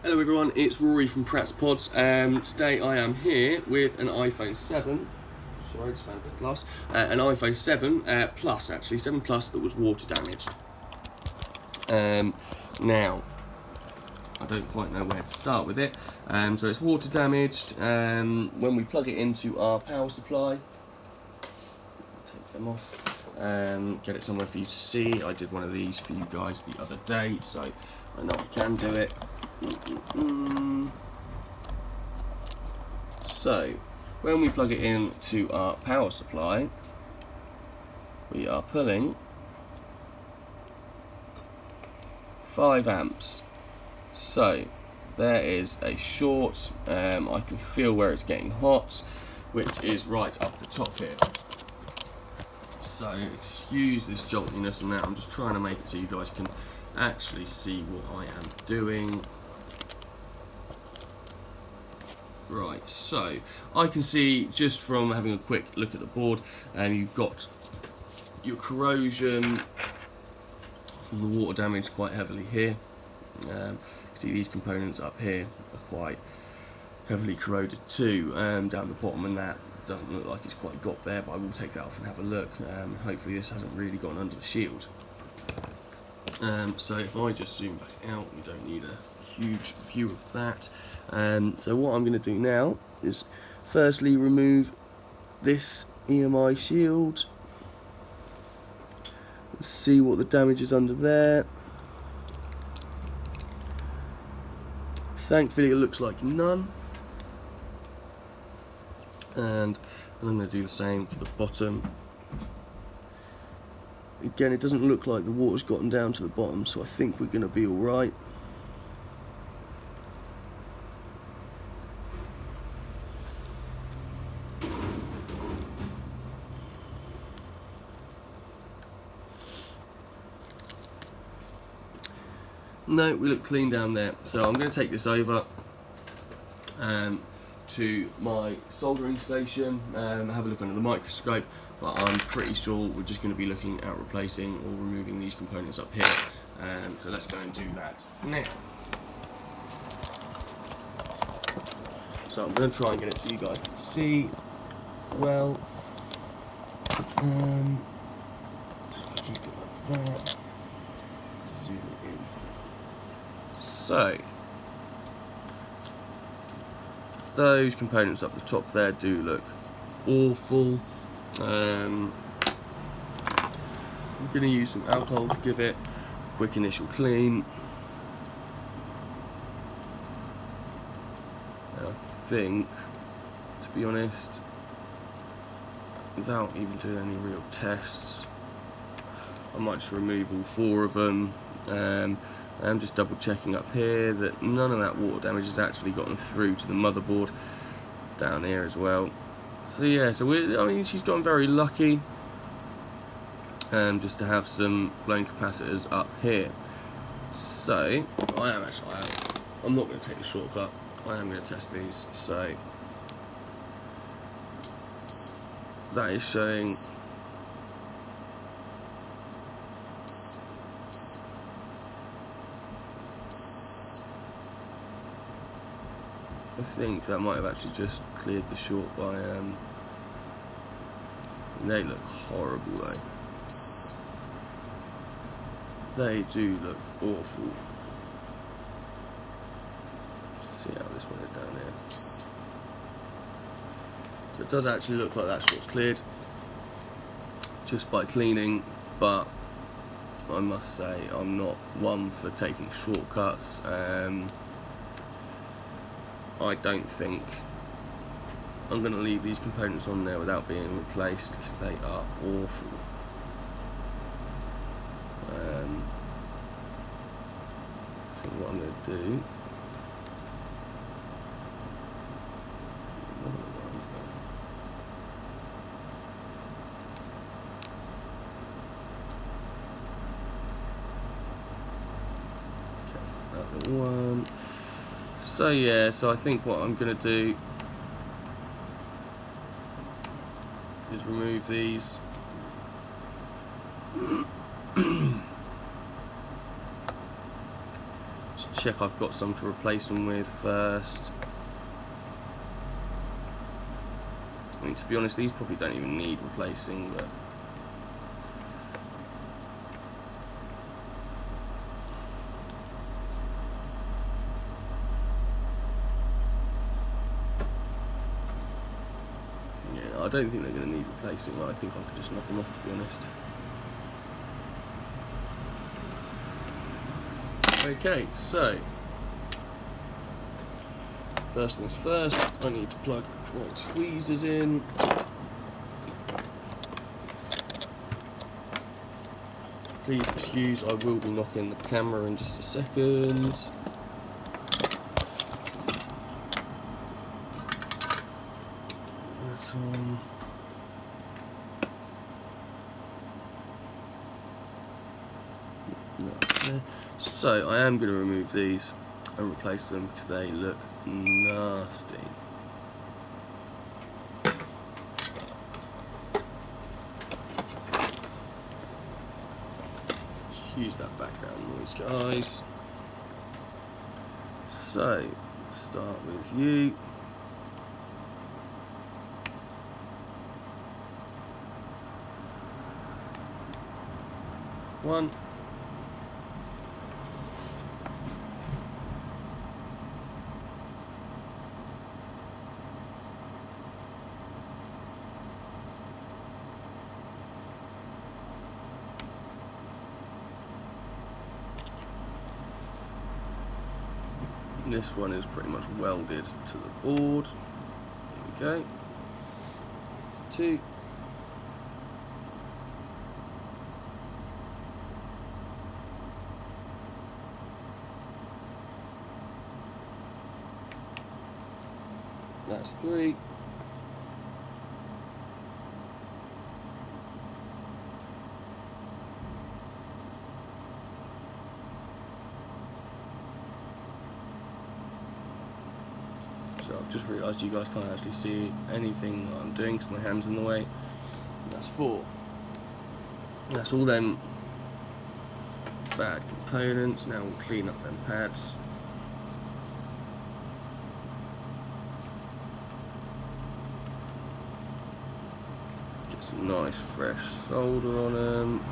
Hello everyone, it's Rory from Pratt's Pods. Today I am here with an iPhone 7. Sorry, just found a bit of glass. An iPhone 7 Plus, actually 7 Plus, that was water damaged. Now, I don't quite know where to start with it. So it's water damaged. When we plug it into our power supply, take them off. Get it somewhere for you to see. I did one of these for you guys the other day, so I know I can do it. So, when we plug it into our power supply, we are pulling 5 amps. So, there is a short. I can feel where it's getting hot, which is right up the top here. So, excuse this joltiness and that. I'm just trying to make it so you guys can actually see what I am doing. Right, so I can see just from having a quick look at the board, and you've got your corrosion from the water damage quite heavily here. See these components up here are quite heavily corroded too, down the bottom, and that doesn't look like it's quite got there, but I will take that off and have a look. Hopefully this hasn't really gone under the shield. So if I just zoom back out, you don't need a huge view of that. So what I'm going to do now is firstly remove this EMI shield. Let's see what the damage is under there. Thankfully it looks like none. And I'm going to do the same for the bottom. Again, it doesn't look like the water's gotten down to the bottom, so I think we're going to be alright. No, we look clean down there. So I'm going to take this over to my soldering station, have a look under the microscope, but I'm pretty sure we're just going to be looking at replacing or removing these components up here. So let's go and do that now. So I'm going to try and get it so you guys can see well. So keep it like that. Zoom it in. So those components up the top there do look awful. I'm going to use some alcohol to give it a quick initial clean. And I think, to be honest, without even doing any real tests, I might just remove all 4 of them. I'm just double checking up here that none of that water damage has actually gotten through to the motherboard down here as well. So yeah, I mean, she's gotten very lucky just to have some blown capacitors up here. So I'm not going to take the shortcut. I am going to test these. So that is showing I think that might have actually just cleared the short by they look horrible though. They do look awful. Let's see how this one is down here. So it does actually look like that short's cleared just by cleaning, but I must say I'm not one for taking shortcuts. I don't think I'm going to leave these components on there without being replaced, because they are awful. I think what I'm going to do, that one. So yeah, so I think what I'm going to do is remove these. check I've got some to replace them with first. I mean, to be honest, these probably don't even need replacing, but yeah, I don't think they're going to need replacing. I think I could just knock them off, to be honest. Okay, so first things first, I need to plug my tweezers in. Please excuse, I will be knocking the camera in just a second. That's on. So I am going to remove these and replace them because they look nasty. Use that background noise, guys. So start with you. One. This one is pretty much welded to the board. There we go. That's two. That's three. So I've just realised you guys can't actually see anything that I'm doing because my hand's in the way. That's four. That's all them bad components. Now we'll clean up them pads. Get some nice fresh solder on them.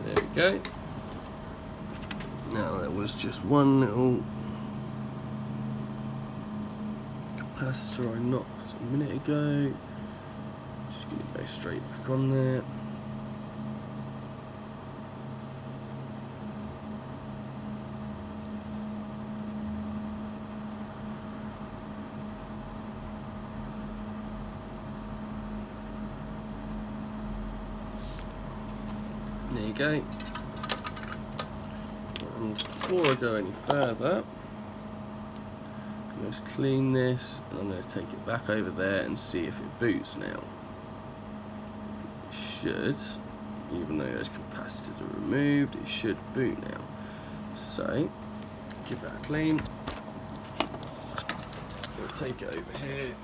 There we go. Now there was just one little capacitor I knocked a minute ago. Just going to go straight back on there. There you go. And before I go any further, I'm going to clean this and I'm going to take it back over there and see if it boots now. It should, even though those capacitors are removed, it should boot now. So, give that a clean. We'll take it over here.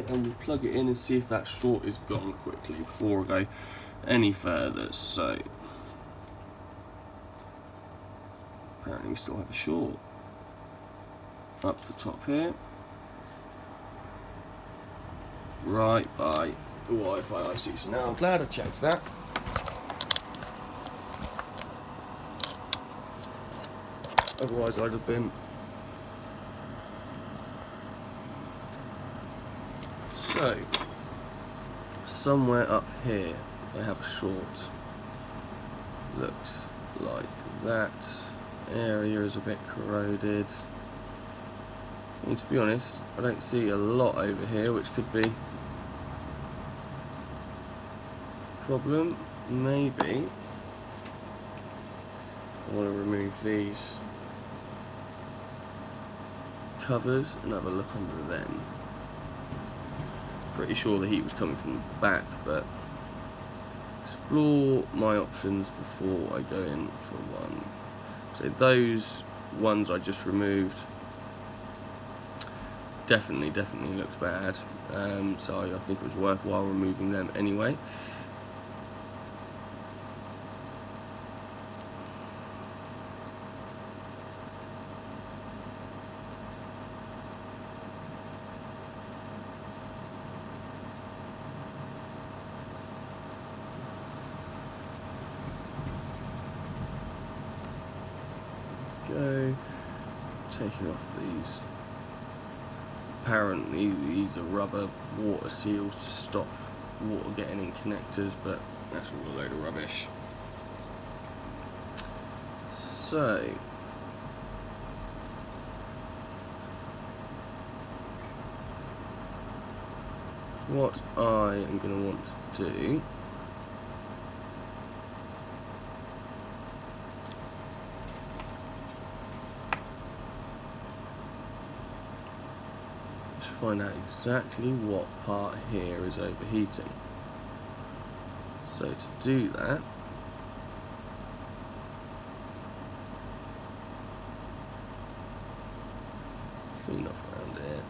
And we'll plug it in and see if that short is gone quickly before I go any further. So apparently we still have a short up the top here, right by the Wi-Fi IC. So now I'm glad I checked that. Otherwise I'd have been. So, somewhere up here, I have a short. Looks like that. area is a bit corroded. And to be honest, I don't see a lot over here, which could be a problem. Maybe I want to remove these covers and have a look under them. Pretty sure the heat was coming from the back, but explore my options before I go in for one. So those ones I just removed definitely looked bad, so I think it was worthwhile removing them anyway. Go, taking off these. Apparently these are rubber water seals to stop water getting in connectors, but that's all a load of rubbish. So what I am going to want to do is find out exactly what part here is overheating. So to do that, clean off around here.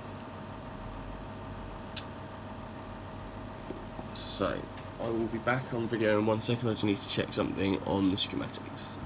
So I will be back on video in 1 second. I just need to check something on the schematics.